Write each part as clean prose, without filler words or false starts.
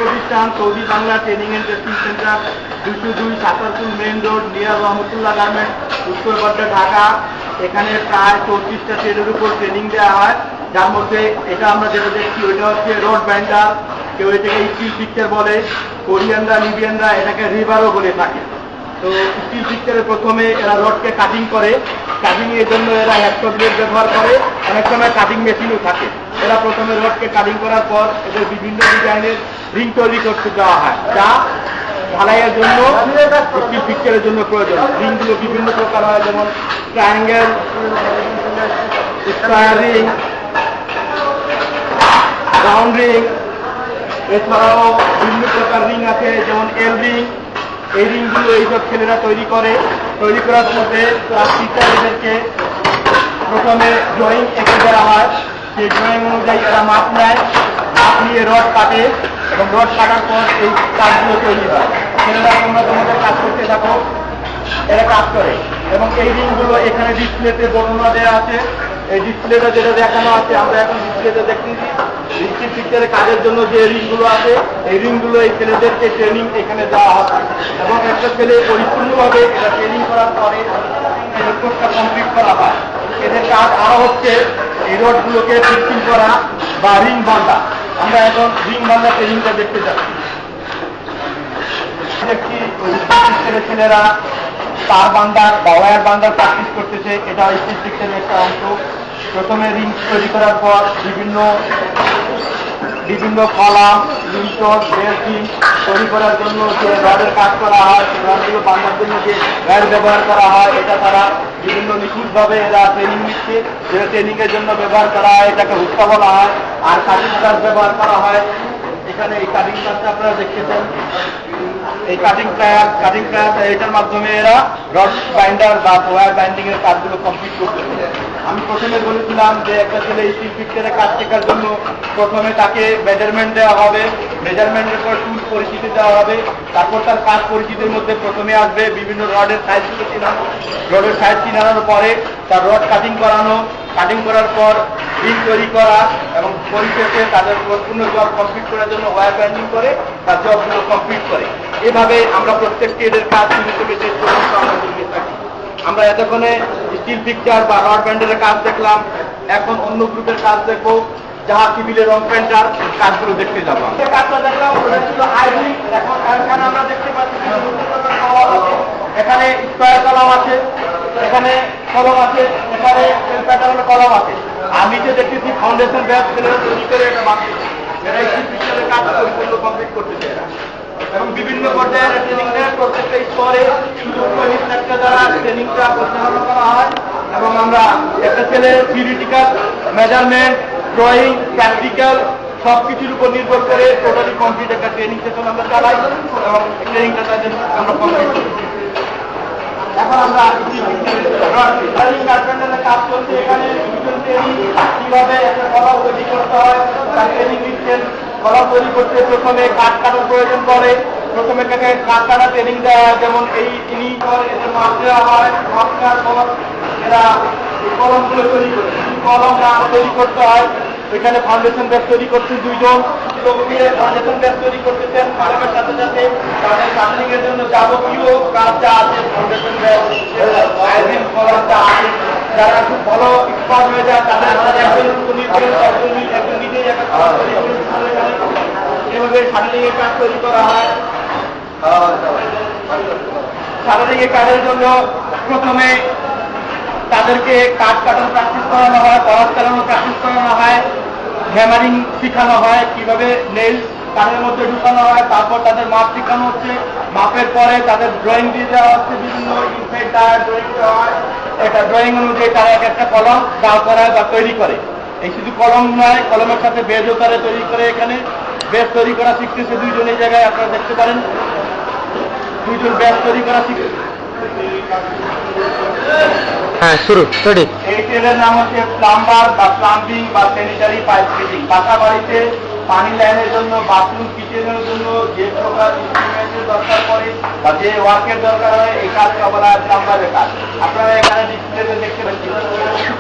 প্রতিষ্ঠান Saudi Bangla training and testing centre 202 Satarpur main road near Rahmatullah garment, Uttarbardha, Dhaka. এখানে প্রায় 34টা ট্রেডের উপর ট্রেনিং দেওয়া হয়, যার মধ্যে এটা আমরা যেটা দেখছি ওইটা হচ্ছে রড বাইন্ডার, কেউ এটাকে স্টিল পিকচার বলে, কোরিয়ানরা লিবিয়ানরা এটাকে রিভারও বলে থাকে। তো স্টিল পিকচারে প্রথমে এরা রডকে কাটিং করে, কাটিং এর জন্য এরা হ্যাকসো ব্লেড ব্যবহার করে, অনেক সময় কাটিং মেশিনও থাকে। এরা প্রথমে রডকে কাটিং করার পর এদের বিভিন্ন ডিজাইনের রিং তৈরি করতে দেওয়া হয়, যা ঢালাইয়ের জন্য স্টিল পিকচারের জন্য প্রয়োজন। রিংগুলো বিভিন্ন প্রকার হয়, যেমন triangle, square ring, round ring, এছাড়াও বিভিন্ন প্রকার রিং আছে, যেমন এল রিং। এই রিংগুলো এইসব ছেলেরা তৈরি করে। তৈরি করার মধ্যে ক্লাস টিচার এদেরকে প্রথমে ড্রয়িং এঁকে দেওয়া হয়, সেই ড্রয়িং অনুযায়ী এরা মাপ নেয়, মাপ নিয়ে রড কাটে এবং রড কাটার পর এই কাজগুলো তৈরি হয়। ছেলেরা তোমরা তোমাদের কাজ করতে থাকো, এরা কাজ করে। এবং এই রিংগুলো এখানে ডিসপ্লেতে বর্ণনা দেওয়া আছে। এই ডিসপ্লেটা যেটা দেখানো আছে আমরা এখন ডিসপ্লেতে দেখতেছি। স্টিল পিকচারে কাজের জন্য যে রিংগুলো আছে, এই রিংগুলো এই ছেলেদেরকে ট্রেনিং এখানে দেওয়া হবে এবং একটা ছেলে পরিপূর্ণভাবে এটা ট্রেনিং করার পরে এই কোর্সটা কমপ্লিট করা হয়। এদের কাজ আরো হচ্ছে এই রডগুলোকে ফিক্সিং করা বা রিং বাঁধা। আমরা এখন রিং বাঁধা ট্রেনিংটা দেখতে যাচ্ছি। দেখছি ছেলেরা তার বান্দার বা ওয়্যার বান্দার প্র্যাকটিস করতেছে। এটা স্টিল পিকচারের একটা অংশ। প্রথমে রিং তৈরি করার পর বিভিন্ন কলাম, লিন্টন, বেল্টিং তৈরি করার জন্য যে রডের কাজ করা হয়, সেই রডগুলো বাঁধার জন্য যে ওয়্যার ব্যবহার করা হয়, এটা তারা বিভিন্ন নিখুঁতভাবে এরা ট্রেনিং নিচ্ছে। যেটা ট্রেনিং এর জন্য ব্যবহার করা হয় এটাকে হুক্কা বলা হয়। আর কাটিং কাজ ব্যবহার করা হয়। এখানে এই কাটিং কাজটা আপনারা দেখতেছেন, এই কাটিং প্লায়ার এটার মাধ্যমে এরা রড বাইন্ডার বা ওয়্যার বাইন্ডিং এর কাজগুলো কমপ্লিট করতেছে। আমি প্রথমে বলেছিলাম যে একটা ছেলে স্টিল পিকচারে কাজ শেখার জন্য প্রথমে তাকে মেজারমেন্ট দেওয়া হবে, মেজারমেন্টের পর টুল পরিচিতি দেওয়া হবে, তারপর তার কাজ পরিচিতির মধ্যে প্রথমে আসবে বিভিন্ন রডের সাইজগুলো চিনানো। রডের সাইজ চিনানোর পরে তার রড কাটিং করানো, কাটিং করার পর রিং তৈরি করা এবং পরিশেষে তাদের সম্পূর্ণ জব কমপ্লিট করার জন্য ওয়্যার বাইন্ডিং করে তার জবগুলো কমপ্লিট করে। এভাবে আমরা প্রত্যেকটি এদের কাজ শুরু থেকে শেষ পর্যন্ত আমরা দিয়ে থাকি। আমরা এতক্ষণে স্টিল পিকচার বা রড ব্যান্ডের কাজ দেখলাম, এখন অন্য গ্রুপের কাজ দেখবো, যাহা সিভিলের রং পেন্টার কাজগুলো দেখতে যাবো। কাজটা দেখলাম ওটা ছিল আইরিং। এখন এখানে আমরা দেখতে পাচ্ছি এখানে স্কয়ার কলম আছে, এখানে কলম আছে, এখানে প্যাটার্নের কলম আছে। আর নিচে দেখতেছি ফাউন্ডেশন ব্যাচ ছেলেরা তৈরি করে এটা বাঁধতেছে। এরা স্টিল পিকচারের কাজ পরিপূর্ণ কমপ্লিট করতেছে এরা। এবং বিভিন্ন পর্যায়ের ট্রেনিং দেয়, প্রত্যেকটা স্তরে সুযোগ্য ইনস্ট্রাক্টর দ্বারা ট্রেনিংটা পরিচালনা করা হয়। এবং আমরা একটা ছেলের থিওরিটিক্যাল, মেজারমেন্ট, ড্রয়িং, প্র্যাকটিক্যাল সবকিছুর উপর নির্ভর করে টোটালি কমপ্লিট একটা ট্রেনিং সেশন আমরা চালাই এবং ট্রেনিংটা তাদের আমরা কমপ্লিট করি। এখন আমরা কাজ করছি, এখানে কিভাবে একটা কলা তৈরি করতে হয় তার ট্রেনিং দিচ্ছেন। কলা তৈরি করতে প্রথমে কাঠ কাটার প্রয়োজন পড়ে, প্রথমে তাকে কাঠ কাটা ট্রেনিং দেওয়া হয়। যেমন এই ইনি এদের মাপ দেওয়া হয়, মাপ নেওয়ার পর এরা কলমগুলো তৈরি করে, কলম তৈরি করতে হয়। এখানে ফাউন্ডেশন ব্যাচ তৈরি করছেন দুইজন, ফাউন্ডেশন ব্যাচ তৈরি করতেছেন। কলমের সাথে সাথে তাদের কাটিং এর জন্য যাবতীয় কাজ যা আছে, ফাউন্ডেশন ব্যাচ, আইরিং, কলম যা আছে, যারা খুব ভালো এক্সপার্ট হয়ে যায় তাদের একজনের উপর নির্ভর একজন নিজেই একটা কাজ তৈরি করে এভাবে শারীরিক এর কাজ তৈরি করা হয়। শারীরিক কাজের জন্য প্রথমে তাদেরকে কাঠ কাটানো প্র্যাকটিস করানো হয়, কলম চালানো প্র্যাকটিস করানো হয়, হ্যামারিং শেখানো হয়, কিভাবে নেল কাঠের মধ্যে ঢুকানো হয়। তারপর তাদের মাপ শেখানো হচ্ছে। মাপের পরে তাদের ড্রয়িং দিয়ে দেওয়া হচ্ছে, বিভিন্ন ইনসাইড ড্রয়িং দেওয়া হয়। এটা ড্রয়িং অনুযায়ী তারা একটা কলম দাঁড় করায় বা তৈরি করে। এই শুধু কলম নয়, কলমের সাথে বেজও তারা তৈরি করে। এখানে বেজ তৈরি করা শিখতেছে দুইজন, এই জায়গায় আপনারা দেখতে পারেন দুইজন বেজ তৈরি করা শিখতেছে। হ্যাঁ, শুরু রেডি। এই ট্রেনের নাম হচ্ছে প্লাম্বার বা প্লাম্বিং বা স্যানিটারি পাইপ ফিটিং। বাসা বাড়িতে পানি লাইনের জন্য, বাথরুম কিচেনের জন্য যে প্রকার ইনস্ট্রুমেন্টের দরকার পড়ে বা যে ওয়ার্কের দরকার হয়, এই কাজটা বলা হয় প্লাম্বারের কাজ। আপনারা এখানে ডিসপ্লেতে দেখতে পাচ্ছেন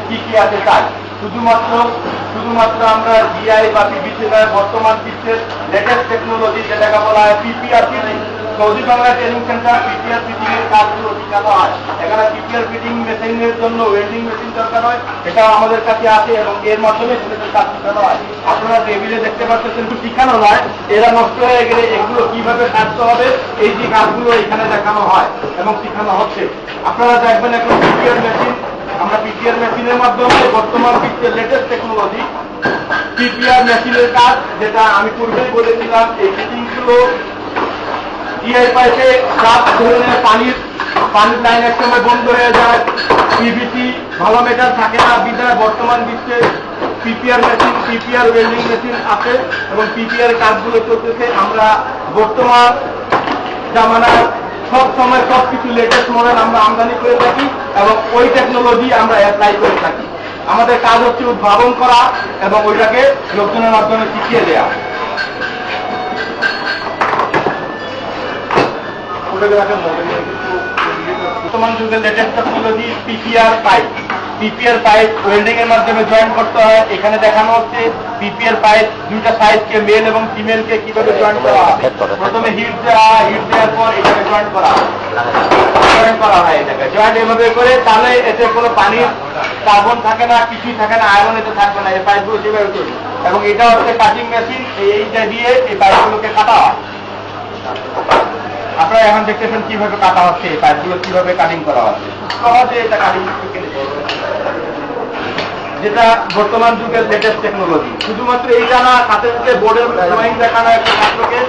কি কি আছে কাজ। শুধুমাত্র আমরা জিআই বা পিভিসি বর্তমান বিশ্বের লেটেস্ট টেকনোলজি যেটাকে বলা হয় PPR fitting, Saudi Bangla training centre PPR fitting এর কাজগুলো শেখানো হয়। এখানে পিপিআর ফিটিং মেশিনের জন্য ওয়েল্ডিং মেশিন দরকার হয়, এটাও আমাদের কাছে আছে এবং এর মাধ্যমে ছেলেদের কাজ শেখানো হয়। আপনারা টেবিলে দেখতে পাচ্ছেন কিন্তু শেখানো নয়, এরা নষ্ট হয়ে গেলে এগুলো কিভাবে কাটতে হবে এই যে কাজগুলো এখানে দেখানো হয় এবং শেখানো হচ্ছে। আপনারা দেখবেন এখন পিপিআর মেশিন, আমরা পিপিআর মেশিনের মাধ্যমে বর্তমান বিশ্বের লেটেস্ট টেকনোলজি পিপিআর মেশিনের কাজ, যেটা আমি পূর্বেই বলেছিলাম, এই ফিটিংগুলো জিআই পাইপে সব ধরনের পানির লাইন এক সময় বন্ধ হয়ে যায়, পিভিসি ভালো মেটার থাকে না, বিধায় বর্তমান বিশ্বে PPR machine, PPR welding machine আছে এবং পিপিআর কাজগুলো চলতেছে। আমরা বর্তমান জামানার সব সময় সব কিছু লেটেস্ট মডেল আমরা আমদানি করে থাকি এবং ওই টেকনোলজি আমরা অ্যাপ্লাই করে থাকি। আমাদের কাজ হচ্ছে উদ্ভাবন করা এবং ওইটাকে লোকজনের মাধ্যমে শিখিয়ে দেওয়া। বর্তমান যুগের latest technology PPR pipe welding এর মাধ্যমে জয়েন করতে হয়। এখানে দেখানো হচ্ছে পিপিআর পাইপ দুইটা সাইজকে, মেল এবং ফিমেলকে কিভাবে জয়েন করা হয়। প্রথমে হিট দেওয়ার পর এটাকে জয়েন করা হয়। এটাকে জয়েন্ট এভাবে করে, তাহলে এতে কোনো পানির কার্বন থাকে না, কিছুই থাকে না, আয়রন এতে থাকবে না। এই পাইপগুলো যেভাবে তৈরি এবং এটা হচ্ছে কাটিং মেশিন, এইটা দিয়ে এই পাইপগুলোকে কাটা হয়। আপনারা এখন দেখতেছেন কিভাবে কাটা হচ্ছে, এই পাইপগুলো কিভাবে কাটিং করা হচ্ছে। সহজে এটা কাটিং, যেটা বর্তমান যুগের লেটেস্ট টেকনোলজি। শুধুমাত্র এইটা না, সাথে সাথে বোর্ডের ড্রয়িং দেখানো, একটা ছাত্রকে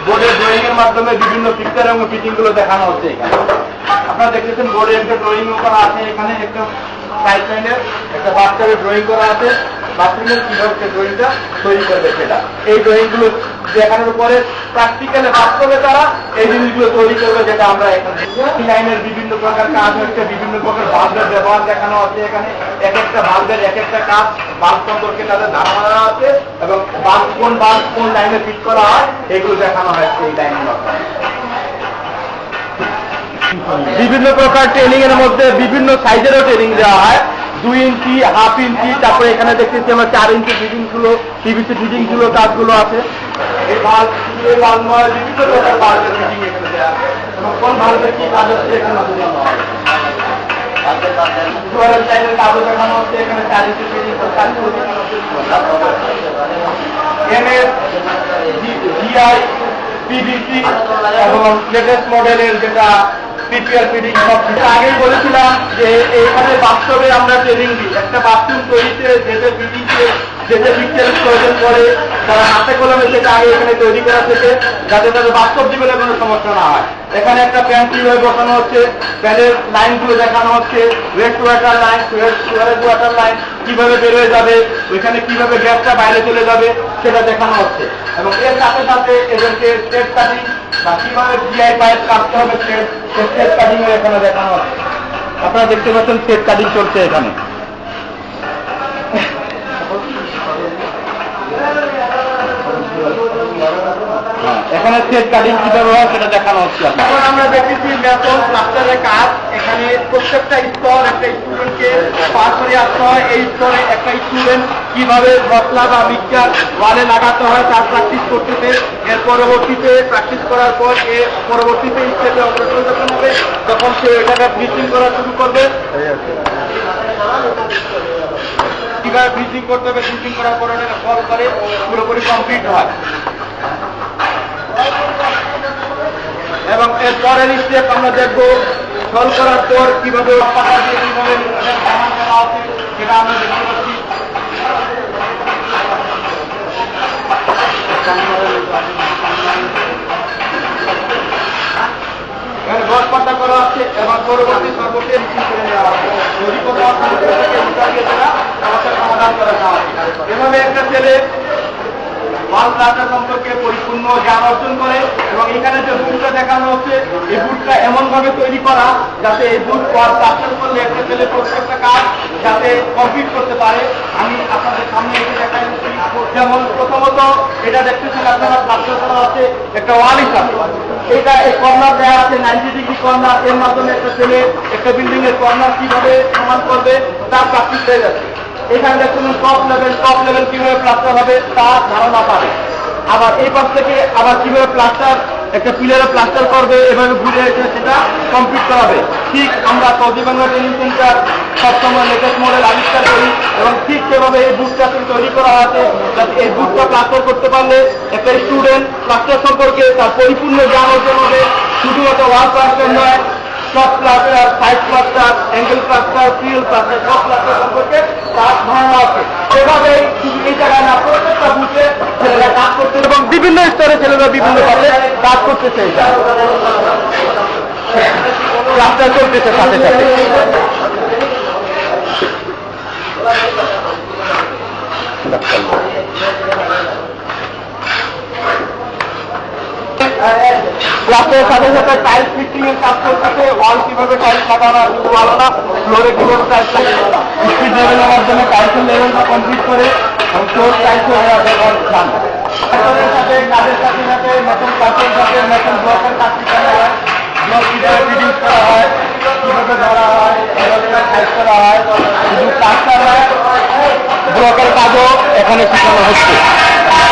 বোর্ডের ড্রয়িং এর মাধ্যমে বিভিন্ন পিকচার এবং ফিটিং গুলো দেখানো হচ্ছে। এখানে আপনারা দেখতেছেন বোর্ডে একটা ড্রয়িং করা আছে, এখানে একটা পাইপ লাইনের একটা বাথটাবের ড্রয়িং করা আছে, বাথরুমের কিভাবে ড্রয়িংটা তৈরি করবে সেটা। এই ড্রয়িং গুলো দেখানোর পরে প্র্যাকটিক্যালে বাস্তবে তারা এই জিনিসগুলো তৈরি করবে, যেটা আমরা এখানে লাইনের বিভিন্ন প্রকার কাজ হচ্ছে, বিভিন্ন প্রকার বাল্বের ব্যবহার দেখানো হচ্ছে। এখানে এক একটা বাল্বের এক একটা কাজ, বাল্ব সম্পর্কে তাদের ধারণা আছে এবং বাল্ব কোন লাইনে ফিট করা হয় এগুলো দেখানো হয়েছে এই লাইনের মাধ্যমে। বিভিন্ন প্রকার ট্রেনিং এর মধ্যে বিভিন্ন সাইজেরও ট্রেনিং দেওয়া হয়, 2 ইঞ্চি, হাফ ইঞ্চি, তারপরে এখানে দেখতেছি আমরা 4 ইঞ্চি ফিটিং গুলো, পিভিসি ফিটিং গুলো কাজগুলো আছে। এই বাল্ব নয়, বিভিন্ন প্রকার বাল্বের ফিটিং এখানে দেওয়া আছে এবং কোন বাল্বের কি কাজ হচ্ছে এখানে বোঝানো হয়। কাজও দেখানো হচ্ছে, এখানে 4 ইঞ্চি ফিটিং কাজগুলো দেখানো হচ্ছে। এমএস, জিআই, পিভিসি এবং লেটেস্ট মডেলের যেটা পিপিআর ফিটিং সব কিছু আগেই বলেছিলাম যে এইখানে বাস্তবে আমরা ট্রেনিং দিই। একটা বাথরুম তৈরিতে যেতে ফিটিংকে যেতে পিকচারের প্রয়োজন পড়ে, তারা হাতে কলমে সেটা আগে এখানে তৈরি করা থেকে, যাতে তাদের বাস্তব জীবনে কোনো সমস্যা না হয়। এখানে একটা প্যান কিভাবে বসানো হচ্ছে, প্যানের লাইনগুলো দেখানো হচ্ছে, West water line, Suarez water line কিভাবে বেরোয় যাবে, ওইখানে কিভাবে গ্যাসটা বাইরে চলে যাবে সেটা দেখানো হচ্ছে এবং এর সাথে সাথে এদেরকে স্টেপ কাটিং বা কিভাবে জিআই পাইপ কাটতে হবে স্টেপ কাটিং এখানে দেখানো হচ্ছে। আপনারা দেখতে পাচ্ছেন স্টেপ কাটিং চলছে এখানে। এখানে সেট কাটিং কিভাবে হয় সেটা দেখানো হচ্ছে। এখন আমরা দেখতেছি মেশন প্লাস্টারের কাজ। এখানে প্রত্যেকটা স্তর একটা স্টুডেন্টকে পার করে আসতে হয়। এই স্তরে একটা স্টুডেন্ট কিভাবে মশলা বা মিক্সচার ওয়ালে লাগাতে হয় তার প্র্যাকটিস করতেছে। এর পরবর্তীতে প্র্যাকটিস করার পর পরবর্তীতে স্টেপে অগ্রসর যখন হবে তখন সে এটাকে ফিটিং করা শুরু করবে। কিভাবে ফিটিং করতে হবে, ফিটিং করার পর ওটাকে ফল করে পুরোপুরি কমপ্লিট হয় এবং এর পরের স্টেপ আমরা দেখবো ফল করার পর কিভাবে পাতা দিয়ে কিভাবে সামান করা আছে সেটা আমরা দেখতে পাচ্ছি। গড় পাতা করা আছে এবং পরবর্তী সর্বশেষ করে নেওয়া হবে। যদি কোনো সমস্যার সমাধান করে নেওয়া হবে। এভাবে একটা ছেলে বাল্ব প্লাস্টার সম্পর্কে পরিপূর্ণ জ্ঞান অর্জন করে এবং এখানে যে বুটটা দেখানো হচ্ছে এই বুটটা এমন ভাবে তৈরি করা যাতে এই বুট প্লাস্টার করলে একটা ছেলে প্রত্যেকটা কাজ যাতে কমপ্লিট করতে পারে। আমি আপনাদের সামনে এসে দেখাই, যেমন প্রথমত এটা দেখতেছেন আপনারা প্লাস্টার করা আছে একটা ওয়াল হিসাবে, এটা এই কর্নার দেওয়া আছে 90 ডিগ্রি কর্নার। এর মাধ্যমে একটা ছেলে একটা বিল্ডিং এর কর্নার কিভাবে সমান করবে তার প্র্যাকটিস হয়ে যাচ্ছে। এখানে দেখুন টপ লেভেল কিভাবে প্লাস্টার হবে তার ধারণা পাবে। আবার এই পাশ থেকে আবার কিভাবে প্লাস্টার একটা পিলারে প্লাস্টার করবে এভাবে ঘুরে এসে সেটা কমপ্লিট করাবে। ঠিক আমরা সৌদি বাংলা ট্রেনিং সেন্টার সবসময় লেটেস্ট মডেল আবিষ্কার করি এবং ঠিক সেভাবে এই বুকটা তৈরি করা আছে, যাতে এই বুকটা প্লাস্টার করতে পারলে একটা স্টুডেন্ট প্লাস্টার সম্পর্কে তার পরিপূর্ণ জ্ঞান অর্জন হবে। শুধুমাত্র ওয়াল প্লাস্টার নয়, সব plaster, side plaster, angle plaster, fill plaster, সব প্লাস্টার সম্পর্কে তার ধারণা আছে। সেভাবেই শুধু এই জায়গায় না, প্রত্যেকটা বুথে ছেলেরা কাজ করছে এবং বিভিন্ন স্তরে ছেলেরা বিভিন্ন ভাবে কাজ করতেছে। প্লাস্টার চলতেছে সাথে সাথে। প্লাস্টারের সাথে সাথে টাইলস ফিটিং এর কাজ করতেছে। ওয়াল কিভাবে টাইলস লাগানো, শুধু ওয়াল না, ফ্লোরে কিভাবে টাইলস লাগানো, স্পিড লেভেলের মাধ্যমে টাইলসের লেভেলটা কমপ্লিট করে ফ্লোর টাইলস হয়ে যাবে খান। প্লাস্টারের সাথে কাজের সাথে সাথে নতুন কাজের সাথে নতুন ব্লকের কাজ শেখানো হয়। ব্লক কিভাবে ফিটিং করা হয়, কিভাবে ধরা হয়, কিভাবে টাইলস করা হয়। শুধু প্লাস্টার নয়, ব্লকের কাজও এখানে শেখানো হচ্ছে।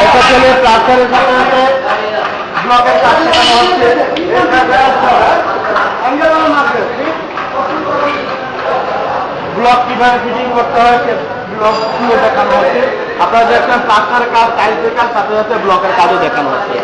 এটা চলে প্লাস্টারের সাথে সাথে ব্লকের কাজ শেখানো হচ্ছে। ব্লক কিভাবে ফিটিং করতে হয় সে ব্লক গুলো দেখানো হচ্ছে। আপনারা দেখছেন প্লাস্টারের কাজ, টাইলসের কাজ, সাথে সাথে ব্লকের কাজও দেখানো হচ্ছে।